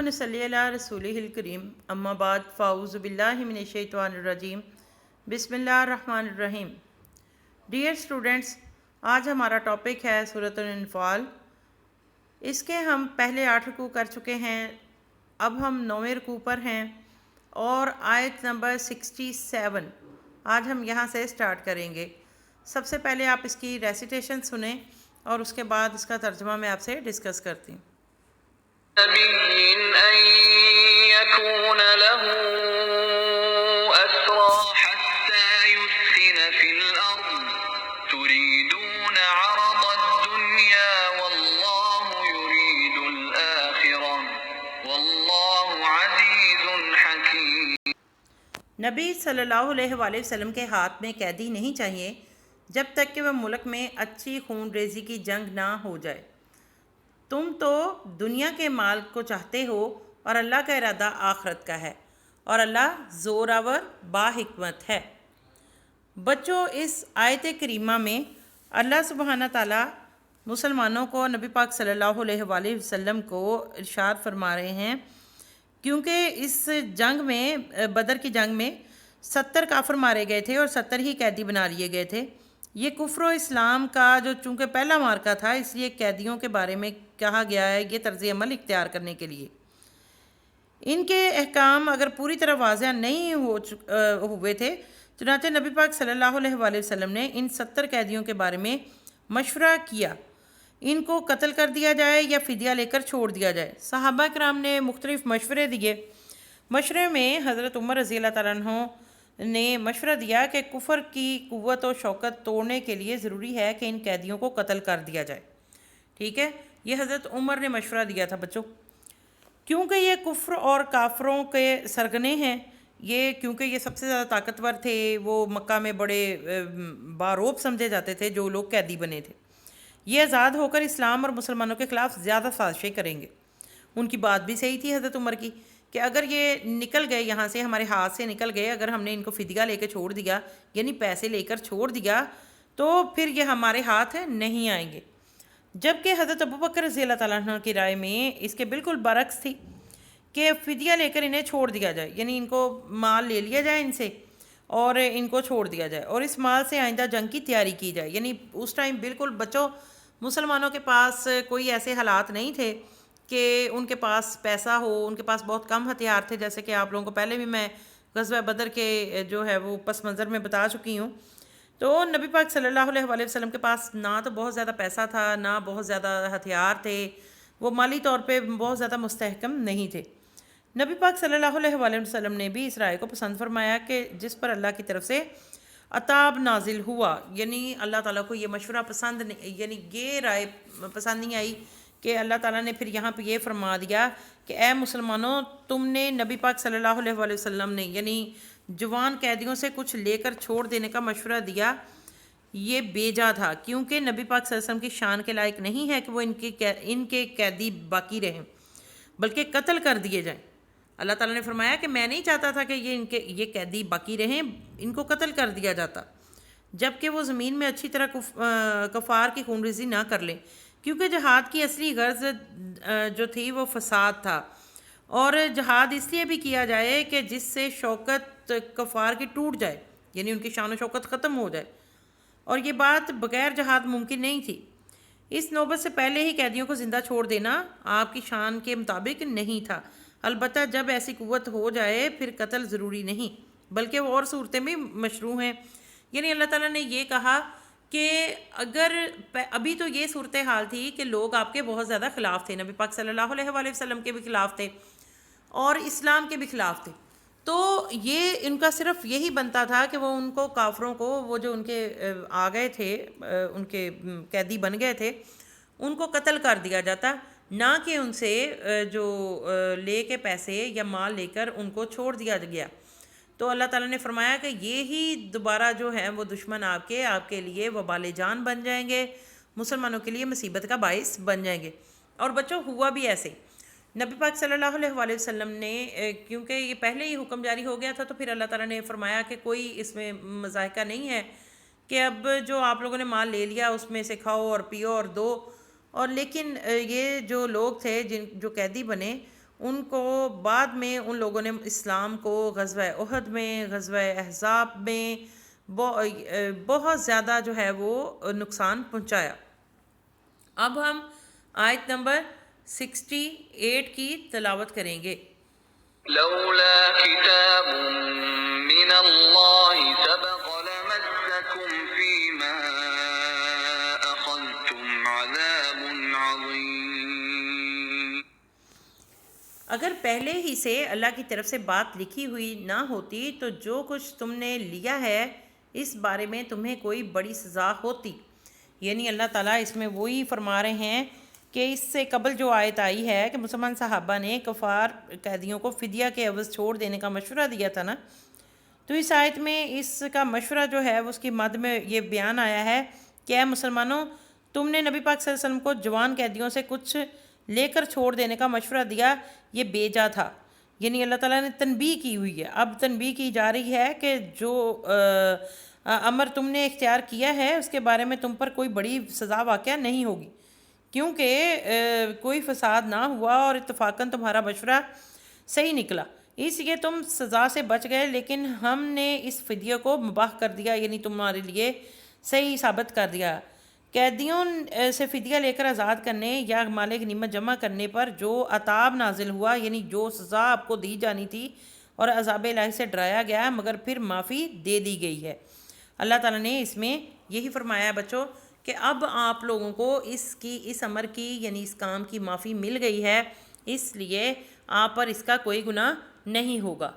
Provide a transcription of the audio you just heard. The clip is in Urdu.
نصلی علی رسولہ الکریم اما بعد فاعوذ باللہ من الشیطان الرجیم بسم اللہ الرحمن الرحیم۔ ڈیئر اسٹوڈنٹس، آج ہمارا ٹاپک ہے سورۃ الانفال۔ اس کے ہم پہلے 8 رکوع کر چکے ہیں، اب ہم 9ویں رکوع پر ہیں اور آیت نمبر 67 آج ہم یہاں سے سٹارٹ کریں گے۔ سب سے پہلے آپ اس کی ریسیٹیشن سنیں اور اس کے بعد اس کا ترجمہ میں آپ سے ڈسکس کرتی ہوں۔ نبي أن يكون له أسرى حتى يثخن في الأرض تريدون عرض الدنيا والله يريد الآخرة والله عزيز حكيم۔ نبی صلی اللہ علیہ وآلہ وسلم کے ہاتھ میں قیدی نہیں چاہیے جب تک کہ وہ ملک میں اچھی خون ریزی کی جنگ نہ ہو جائے۔ تم تو دنیا کے مال کو چاہتے ہو اور اللہ کا ارادہ آخرت کا ہے، اور اللہ زوراور با حکمت ہے۔ بچوں، اس آیت کریمہ میں اللہ سبحانہ تعالیٰ مسلمانوں کو، نبی پاک صلی اللہ علیہ وآلہ وسلم کو ارشاد فرما رہے ہیں، کیونکہ اس جنگ میں، بدر کی جنگ میں 70 کافر مارے گئے تھے اور 70 ہی قیدی بنا لیے گئے تھے۔ یہ کفر و اسلام کا جو چونکہ پہلا مارکہ تھا، اس لیے قیدیوں کے بارے میں کہا گیا ہے یہ طرز عمل اختیار کرنے کے لیے۔ ان کے احکام اگر پوری طرح واضح نہیں ہوئے تھے، چنانچہ نبی پاک صلی اللہ علیہ وآلہ وسلم نے ان 70 قیدیوں کے بارے میں مشورہ کیا، ان کو قتل کر دیا جائے یا فدیہ لے کر چھوڑ دیا جائے۔ صحابہ کرام نے مختلف مشورے دیے۔ مشورے میں حضرت عمر رضی اللہ تعالیٰ عنہ نے مشورہ دیا کہ کفر کی قوت و شوکت توڑنے کے لیے ضروری ہے کہ ان قیدیوں کو قتل کر دیا جائے۔ ٹھیک ہے، یہ حضرت عمر نے مشورہ دیا تھا بچوں، کیونکہ یہ کفر اور کافروں کے سرگنے ہیں۔ کیونکہ یہ سب سے زیادہ طاقتور تھے، وہ مکہ میں بڑے باروب سمجھے جاتے تھے جو لوگ قیدی بنے تھے۔ یہ آزاد ہو کر اسلام اور مسلمانوں کے خلاف زیادہ سازشیں کریں گے۔ ان کی بات بھی صحیح تھی حضرت عمر کی، کہ اگر یہ نکل گئے یہاں سے، ہمارے ہاتھ سے نکل گئے، اگر ہم نے ان کو فدیہ لے کے چھوڑ دیا، یعنی پیسے لے کر چھوڑ دیا، تو پھر یہ ہمارے ہاتھ نہیں آئیں گے۔ جبکہ حضرت ابوبکر رضی اللہ تعالیٰ عنہ کی رائے میں اس کے بالکل برعکس تھی کہ فدیہ لے کر انہیں چھوڑ دیا جائے، یعنی ان کو مال لے لیا جائے ان سے اور ان کو چھوڑ دیا جائے، اور اس مال سے آئندہ جنگ کی تیاری کی جائے۔ یعنی اس ٹائم بالکل بچوں مسلمانوں کے پاس کوئی ایسے حالات نہیں تھے کہ ان کے پاس پیسہ ہو، ان کے پاس بہت کم ہتھیار تھے، جیسے کہ آپ لوگوں کو پہلے بھی میں غزوہ بدر کے جو ہے وہ پس منظر میں بتا چکی ہوں۔ تو نبی پاک صلی اللہ علیہ وآلہ وسلم کے پاس نہ تو بہت زیادہ پیسہ تھا، نہ بہت زیادہ ہتھیار تھے، وہ مالی طور پہ بہت زیادہ مستحکم نہیں تھے۔ نبی پاک صلی اللہ علیہ وآلہ وسلم نے بھی اس رائے کو پسند فرمایا کہ جس پر اللہ کی طرف سے عتاب نازل ہوا، یعنی اللہ تعالیٰ کو یہ مشورہ پسند نہیں، یعنی یہ رائے پسند نہیں آئی، کہ اللہ تعالیٰ نے پھر یہاں پہ یہ فرما دیا کہ اے مسلمانوں، تم نے نبی پاک صلی اللہ علیہ وآلہ وسلم نے یعنی جوان قیدیوں سے کچھ لے کر چھوڑ دینے کا مشورہ دیا، یہ بیجا تھا، کیونکہ نبی پاک صلی اللہ علیہ وسلم کی شان کے لائق نہیں ہے کہ وہ ان کے قیدی باقی رہیں، بلکہ قتل کر دیے جائیں۔ اللہ تعالیٰ نے فرمایا کہ میں نہیں چاہتا تھا کہ یہ قیدی باقی رہیں، ان کو قتل کر دیا جاتا، جبکہ وہ زمین میں اچھی طرح کفار کی خون ریزی نہ کر لیں، کیونکہ جہاد کی اصلی غرض جو تھی وہ فساد تھا، اور جہاد اس لیے بھی کیا جائے کہ جس سے شوکت کفار کی ٹوٹ جائے، یعنی ان کی شان و شوکت ختم ہو جائے، اور یہ بات بغیر جہاد ممکن نہیں تھی۔ اس نوبت سے پہلے ہی قیدیوں کو زندہ چھوڑ دینا آپ کی شان کے مطابق نہیں تھا، البتہ جب ایسی قوت ہو جائے پھر قتل ضروری نہیں، بلکہ وہ اور صورتیں بھی مشروع ہیں۔ یعنی اللہ تعالیٰ نے یہ کہا کہ اگر ابھی تو یہ صورتحال تھی کہ لوگ آپ کے بہت زیادہ خلاف تھے، نبی پاک صلی اللہ علیہ وآلہ وسلم کے بھی خلاف تھے اور اسلام کے بھی خلاف تھے، تو یہ ان کا صرف یہی بنتا تھا کہ وہ ان کو کافروں کو، وہ جو ان کے آ گئے تھے، ان کے قیدی بن گئے تھے، ان کو قتل کر دیا جاتا، نہ کہ ان سے جو لے کے پیسے یا مال لے کر ان کو چھوڑ دیا گیا۔ تو اللہ تعالیٰ نے فرمایا کہ یہی دوبارہ جو ہیں وہ دشمن آپ کے لیے وبال جان بن جائیں گے، مسلمانوں کے لیے مصیبت کا باعث بن جائیں گے۔ اور بچوں، ہوا بھی ایسے، نبی پاک صلی اللہ علیہ وآلہ وسلم نے کیونکہ یہ پہلے ہی حکم جاری ہو گیا تھا، تو پھر اللہ تعالیٰ نے فرمایا کہ کوئی اس میں مضائقہ نہیں ہے کہ اب جو آپ لوگوں نے مال لے لیا اس میں سے کھاؤ اور پیو اور دو، اور لیکن یہ جو لوگ تھے جو قیدی بنے، ان کو بعد میں ان لوگوں نے اسلام کو غزوہ احد میں، غزوہ احزاب میں بہت زیادہ جو ہے وہ نقصان پہنچایا۔ اب ہم آیت نمبر 68 کی تلاوت کریں گے۔ لولا كتاب من الله سبق لمسكم فيما أخذتم عذاب عظيم۔ اگر پہلے ہی سے اللہ کی طرف سے بات لکھی ہوئی نہ ہوتی تو جو کچھ تم نے لیا ہے اس بارے میں تمہیں کوئی بڑی سزا ہوتی۔ یعنی اللہ تعالیٰ اس میں وہی فرما رہے ہیں کہ اس سے قبل جو آیت آئی ہے کہ مسلمان صحابہ نے کفار قیدیوں کو فدیہ کے عوض چھوڑ دینے کا مشورہ دیا تھا نا، تو اس آیت میں اس کا مشورہ جو ہے اس کی مد میں یہ بیان آیا ہے کہ اے مسلمانوں، تم نے نبی پاک صلی اللہ علیہ وسلم کو جوان قیدیوں سے کچھ لے کر چھوڑ دینے کا مشورہ دیا، یہ بے جا تھا۔ یعنی اللہ تعالیٰ نے تنبیہ کی ہوئی ہے، اب تنبیہ کی جا رہی ہے کہ جو امر تم نے اختیار کیا ہے اس کے بارے میں تم پر کوئی بڑی سزا واقع نہیں ہوگی، کیونکہ کوئی فساد نہ ہوا اور اتفاقاً تمہارا مشورہ صحیح نکلا، اس لیے تم سزا سے بچ گئے، لیکن ہم نے اس فدیہ کو مباح کر دیا، یعنی تمہارے لیے صحیح ثابت کر دیا۔ قیدیوں سے فدیہ لے کر آزاد کرنے یا مال غنیمت جمع کرنے پر جو عتاب نازل ہوا، یعنی جو سزا آپ کو دی جانی تھی اور عذاب الہی سے ڈرایا گیا، مگر پھر معافی دے دی گئی ہے۔ اللہ تعالیٰ نے اس میں یہی فرمایا ہے بچوں کہ اب آپ لوگوں کو اس امر کی یعنی اس کام کی معافی مل گئی ہے، اس لیے آپ پر اس کا کوئی گناہ نہیں ہوگا۔